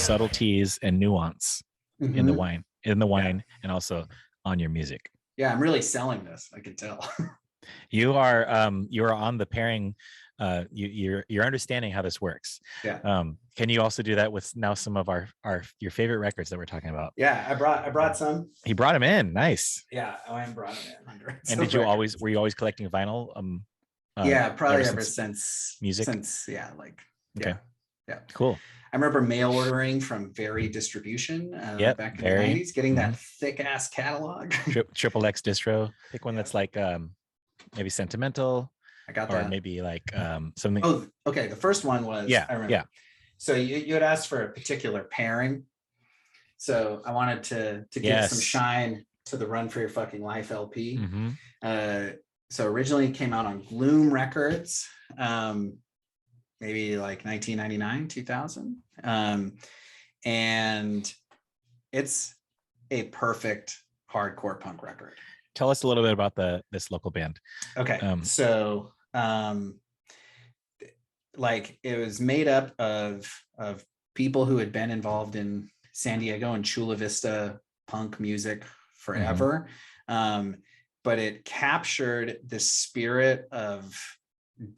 subtleties and nuance in the wine, and also on your music. Yeah, I'm really selling this. I can tell. You are on the pairing. You're understanding how this works. Yeah. Can you also do that with now some of your favorite records that we're talking about? Yeah, I brought some. He brought them in. Nice. Yeah, I brought them in. And were you always collecting vinyl? Yeah, probably ever since music. Yeah. Cool. I remember mail ordering from Very Distribution back in the 90s, getting that thick ass catalog. Triple X distro. Pick one that's like maybe sentimental. I got that. Or maybe like something. Oh, okay. The first one was, I remember. Yeah. So you had asked for a particular pairing. So I wanted to give some shine to the Run for Your Fucking Life LP. So originally it came out on Gloom Records, maybe like 1999, 2000. And it's a perfect hardcore punk record. Tell us a little bit about this local band. Okay. So like it was made up of people who had been involved in Sandiego and Chula Vista punk music forever. But it captured the spirit of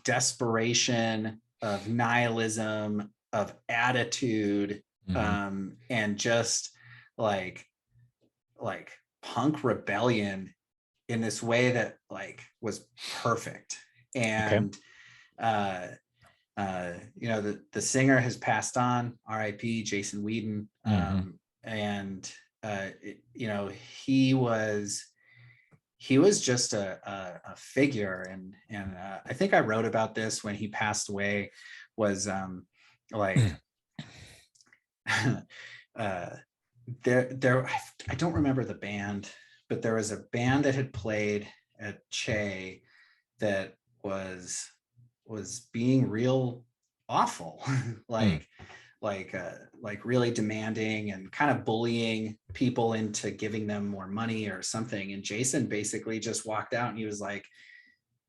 desperation, of nihilism, of attitude, and just like punk rebellion in this way that like was perfect. And you know, the singer has passed on, R.I.P. Jason Whedon. And you know, he was just a figure, and I think I wrote about this when he passed away, was like there I don't remember the band, but there was a band that had played at Che that was being real awful, like really demanding and kind of bullying people into giving them more money or something. And Jason basically just walked out and he was like,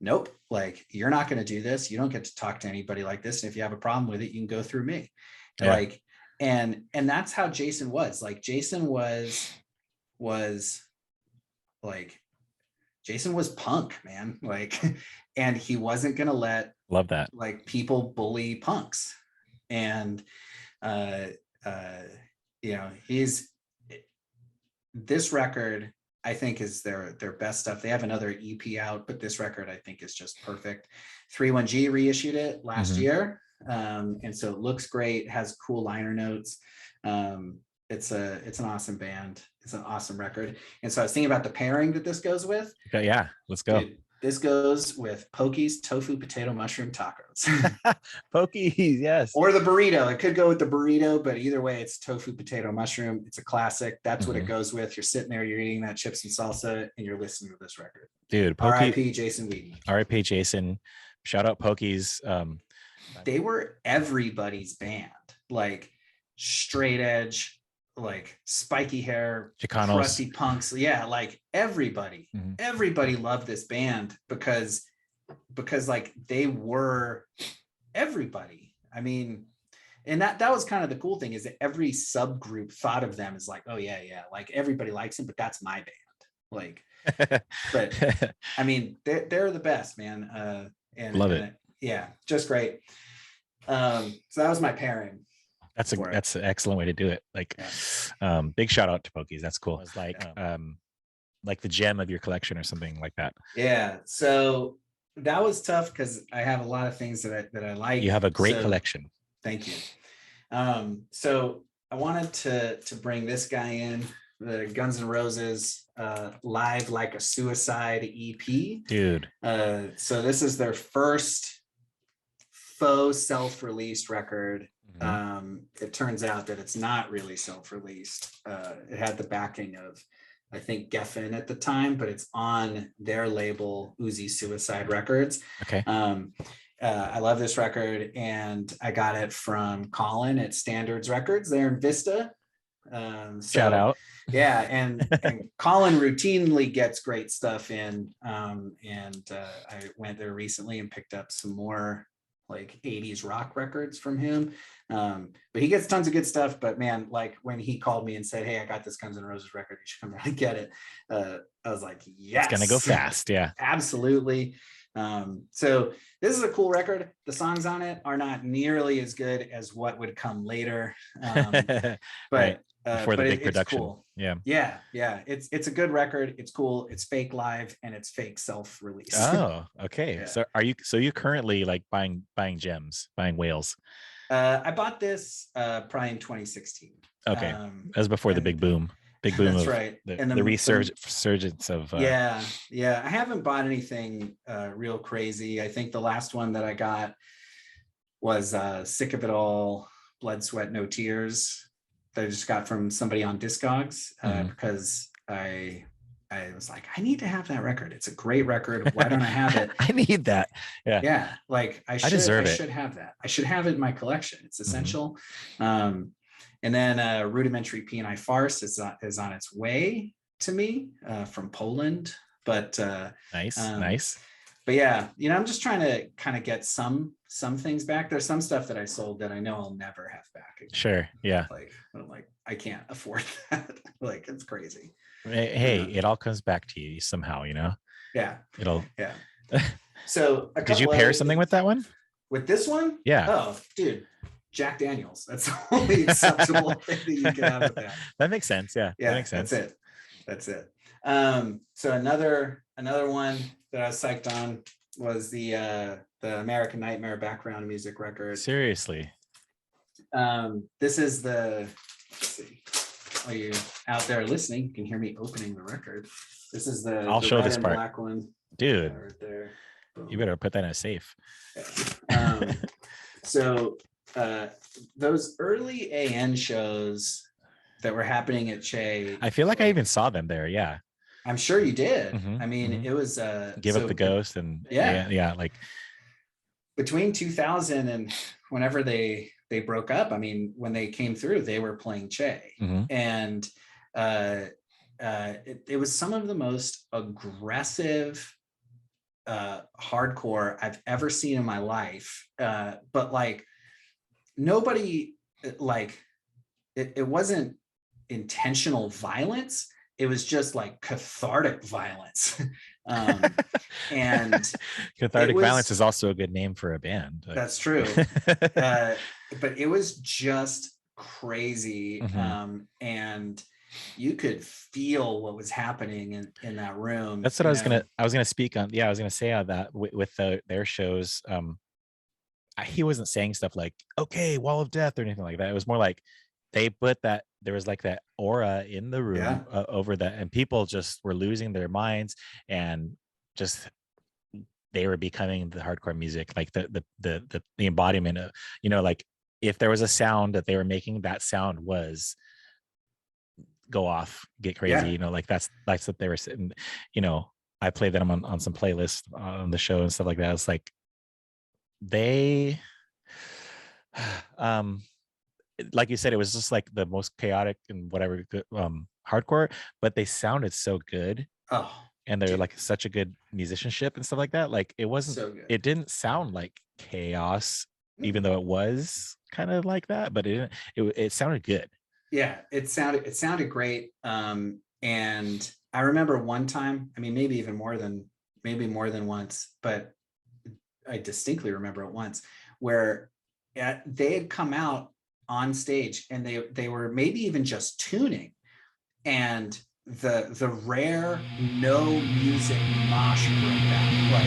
nope, like, you're not going to do this. You don't get to talk to anybody like this. And if you have a problem with it, you can go through me. Yeah. Like, and that's how Jason was. Like, Jason was punk, man. Like, and he wasn't going to let, love that, like, people bully punks. And, you know, this record, I think, is their best stuff. They have another EP out, but this record, I think, is just perfect. 31G reissued it last year. And so it looks great, has cool liner notes. It's an awesome band. It's an awesome record. And so I was thinking about the pairing that this goes with. Okay, yeah, let's go. Dude, this goes with Pokey's tofu potato mushroom tacos. Pokey's, yes. Or the burrito. It could go with the burrito, but either way, it's tofu potato mushroom. It's a classic. That's what it goes with. You're sitting there, you're eating that chips and salsa, and you're listening to this record. Dude, R.I.P. Jason Whedon. R.I.P. Jason. Shout out Pokey's. They were everybody's band. Like, straight edge, like spiky hair, Chicanos, crusty punks. Yeah, like everybody loved this band because like they were everybody. I mean, and that was kind of the cool thing, is that every subgroup thought of them as like, oh yeah, like everybody likes him, but that's my band. Like, but I mean, they're the best, man. And love it. Yeah, just great. So that was my pairing. That's an excellent way to do it. Like, big shout out to Pokey's. That's cool. It's like the gem of your collection or something like that. Yeah. So that was tough because I have a lot of things that I like. You have a great collection. Thank you. So I wanted to bring this guy in, the Guns N' Roses Live Like a Suicide EP. Dude. So this is their first faux self-released record. It turns out that it's not really self-released. It had the backing of, I think, Geffen at the time, but it's on their label, Uzi Suicide Records. Okay. I love this record, and I got it from Colin at Standards Records there in Vista. Shout out. Yeah, and Colin routinely gets great stuff in, and I went there recently and picked up some more like 80s rock records from him. But he gets tons of good stuff. But man, like when he called me and said, "Hey, I got this Guns N' Roses record, you should come down and get it," I was like, yes, it's gonna go fast. Yeah, absolutely. So this is a cool record. The songs on it are not nearly as good as what would come later, but right. Before the big it's production. cool. Yeah. It's a good record. It's cool. It's fake live and it's fake self-release. Oh, okay. Yeah. So you currently like buying gems, buying whales? I bought this probably in 2016. Okay, that was before the big boom. That's of right. The resurgence of I haven't bought anything real crazy. I think the last one that I got was Sick of It All, Blood, Sweat, No Tears, that I just got from somebody on Discogs, because I was like, I need to have that record. It's a great record. Why don't I have it? I need that. Yeah. Like I deserve it. should have that. I should have it in my collection. It's essential. And then Rudimentary P&I Farce is on its way to me from Poland. But nice. But yeah, I'm just trying to kind of get some things back. There's some stuff that I sold that I know I'll never have back again. Sure. Yeah. Like I'm like, I can't afford that. Like it's crazy. Hey, it all comes back to you somehow, Yeah. Yeah. So did you pair something with that one? With this one? Yeah. Oh, dude. Jack Daniels. That's the only acceptable thing that you can have with that. That makes sense. Yeah. Yeah. That makes sense. That's it. So another one that I was psyched on was the American Nightmare background music record. Seriously. This is let's see. Are you out there listening? You can hear me opening the record. This is I'll show this part. Black one. Dude. Right there. Boom. You better put that in a safe. Yeah. So those early AN shows that were happening at Che, I feel like I even saw them there. Yeah, I'm sure you did. I mean, it was Give Up the Ghost and yeah, like between 2000 and whenever they broke up. I mean, when they came through, they were playing Che, and it was some of the most aggressive hardcore I've ever seen in my life. But like nobody, like it wasn't intentional violence. It was just like cathartic violence. And cathartic violence is also a good name for a band. That's true. But it was just crazy. And you could feel what was happening in that room. That's what I was gonna speak on. Yeah, I was gonna say on that with their shows. He wasn't saying stuff like "Okay, Wall of Death" or anything like that. It was more like they put that there was like that aura in the room over that, and people just were losing their minds, and just they were becoming the hardcore music, like the embodiment of, like if there was a sound that they were making, that sound was go off, get crazy, like that's what they were sitting. I played them on some playlists on the show and stuff like that. It's like they like you said, it was just like the most chaotic and whatever hardcore, but they sounded so good. And they're like such a good musicianship and stuff like that. Like it wasn't so good. It didn't sound like chaos, even though it was kind of like that, but it sounded good. Yeah, it sounded great. And I remember one time, I mean, maybe more than once, but I distinctly remember it once where they had come out on stage and they were maybe even just tuning, and the rare no music mosh broke out. Like